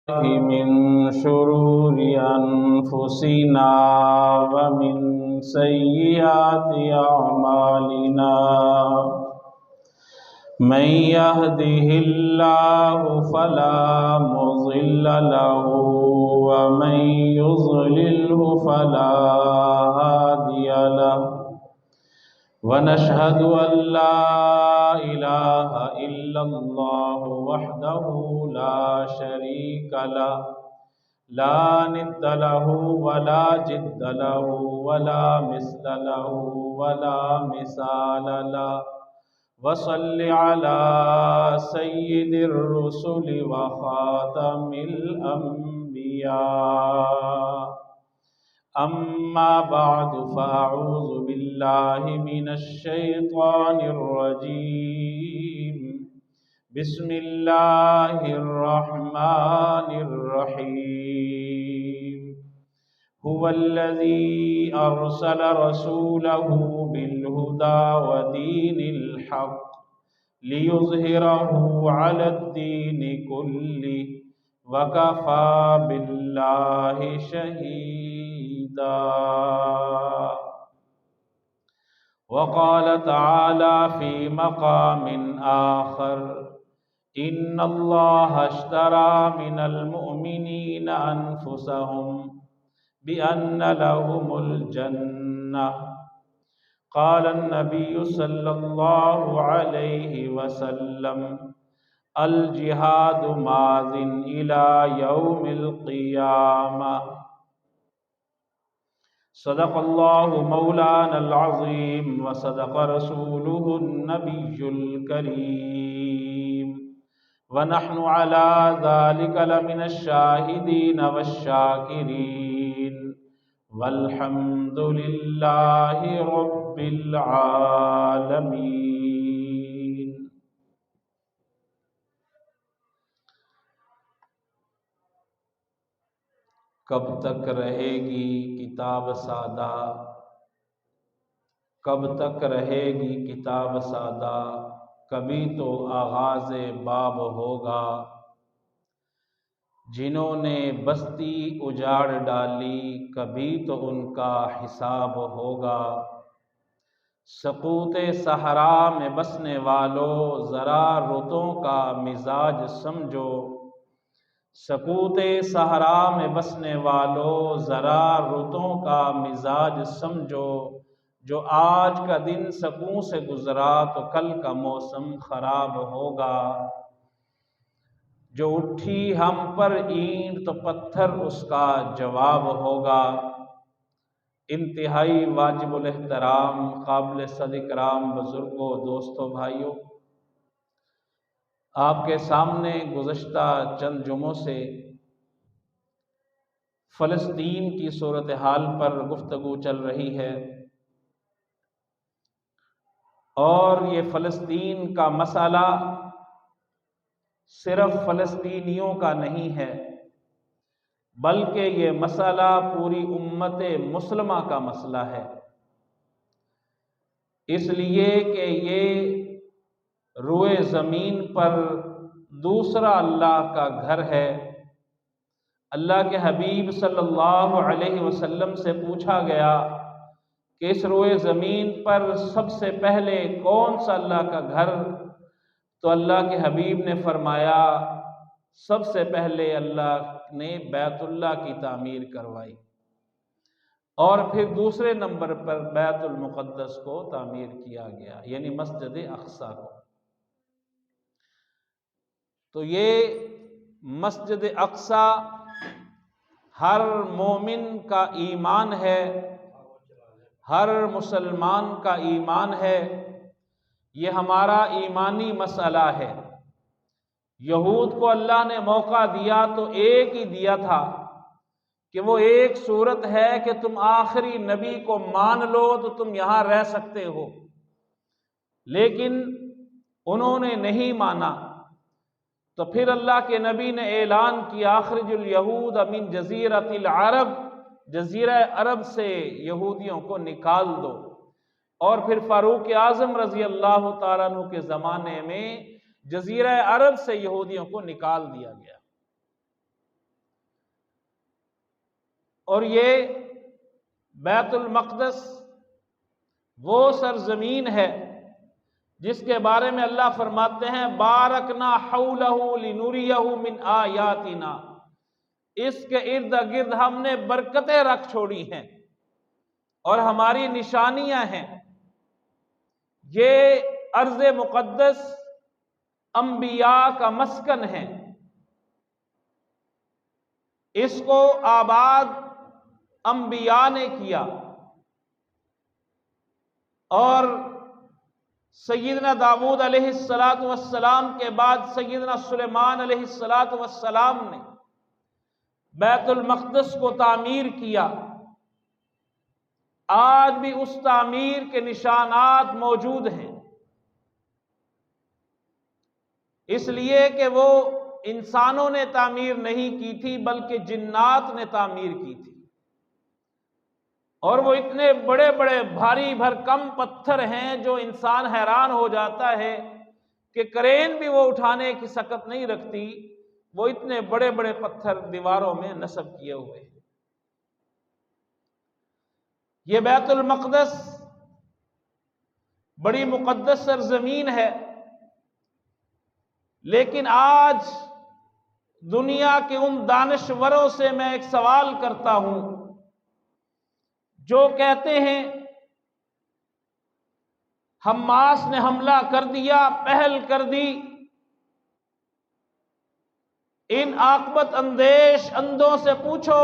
من شرور أنفسنا ومن سيئات أعمالنا من يهده الله فلا مضل له ومن يضلله فلا هادي له ونشهد أن لا إله إلا الله وحده لا شريك له لا ند له ولا جد له ولا مثل له ولا مثال له وصل على سيد الرسل وخاتم الأنبياء أما بعد فأعوذ بالله من الشيطان الرجيم بسم الله الرحمن الرحيم هو الذي أرسل رسوله بالهدى ودين الحق ليظهره على الدين كله وكفى بالله شهيدا وقال تعالى في مقام آخر إن الله اشترى من المؤمنين أنفسهم بأن لهم الجنة قال النبي صلى الله عليه وسلم الجهاد ماض إلى يوم القيامة صدق الله مولانا العظيم وصدق رسوله النبي الكريم ونحن على ذلك لمن الشاهدين والشاكرين والحمد لله رب العالمين۔ کب تک رہے گی کتاب سادہ، کب تک رہے گی کتاب سادہ، کبھی تو آغاز باب ہوگا۔ جنہوں نے بستی اجاڑ ڈالی کبھی تو ان کا حساب ہوگا۔ سقوط صحرا میں بسنے والوں ذرا رتوں کا مزاج سمجھو، سقوط صحرا میں بسنے والوں ذرا رتوں کا مزاج سمجھو، جو آج کا دن سکون سے گزرا تو کل کا موسم خراب ہوگا۔ جو اٹھی ہم پر اینٹ تو پتھر اس کا جواب ہوگا۔ انتہائی واجب الاحترام قابل صد اکرام بزرگوں، دوستوں، بھائیوں، آپ کے سامنے گزشتہ چند جمعوں سے فلسطین کی صورتحال پر گفتگو چل رہی ہے، اور یہ فلسطین کا مسئلہ صرف فلسطینیوں کا نہیں ہے، بلکہ یہ مسئلہ پوری امت مسلمہ کا مسئلہ ہے، اس لیے کہ یہ روئے زمین پر دوسرا اللہ کا گھر ہے۔ اللہ کے حبیب صلی اللہ علیہ وسلم سے پوچھا گیا کہ اس روئے زمین پر سب سے پہلے کون سا اللہ کا گھر؟ تو اللہ کے حبیب نے فرمایا سب سے پہلے اللہ نے بیت اللہ کی تعمیر کروائی، اور پھر دوسرے نمبر پر بیت المقدس کو تعمیر کیا گیا، یعنی مسجد اقصی کو۔ تو یہ مسجد اقصی ہر مومن کا ایمان ہے، ہر مسلمان کا ایمان ہے، یہ ہمارا ایمانی مسئلہ ہے۔ یہود کو اللہ نے موقع دیا تو ایک ہی دیا تھا کہ وہ ایک صورت ہے کہ تم آخری نبی کو مان لو تو تم یہاں رہ سکتے ہو، لیکن انہوں نے نہیں مانا۔ تو پھر اللہ کے نبی نے اعلان کیا اخرج الیہود من جزیرۃ العرب، جزیرہ عرب سے یہودیوں کو نکال دو۔ اور پھر فاروق اعظم رضی اللہ تعالیٰ عنہ کے زمانے میں جزیرہ عرب سے یہودیوں کو نکال دیا گیا۔ اور یہ بیت المقدس وہ سرزمین ہے جس کے بارے میں اللہ فرماتے ہیں بارکنا حولہ لنریہ من آیاتنا، اس کے ارد گرد ہم نے برکتیں رکھ چھوڑی ہیں اور ہماری نشانیاں ہیں۔ یہ ارض مقدس انبیاء کا مسکن ہے، اس کو آباد انبیاء نے کیا، اور سیدنا داؤد علیہ السلام کے بعد سیدنا سلیمان علیہ السلام نے بیت المقدس کو تعمیر کیا۔ آج بھی اس تعمیر کے نشانات موجود ہیں، اس لیے کہ وہ انسانوں نے تعمیر نہیں کی تھی بلکہ جنات نے تعمیر کی تھی، اور وہ اتنے بڑے بڑے بھاری بھرکم پتھر ہیں جو انسان حیران ہو جاتا ہے کہ کرین بھی وہ اٹھانے کی سکت نہیں رکھتی، وہ اتنے بڑے بڑے پتھر دیواروں میں نصب کیے ہوئے ہیں۔ یہ بیت المقدس بڑی مقدس سرزمین ہے، لیکن آج دنیا کے ان دانشوروں سے میں ایک سوال کرتا ہوں جو کہتے ہیں حماس نے حملہ کر دیا، پہل کر دی، ان عاقبت اندیش اندھوں سے پوچھو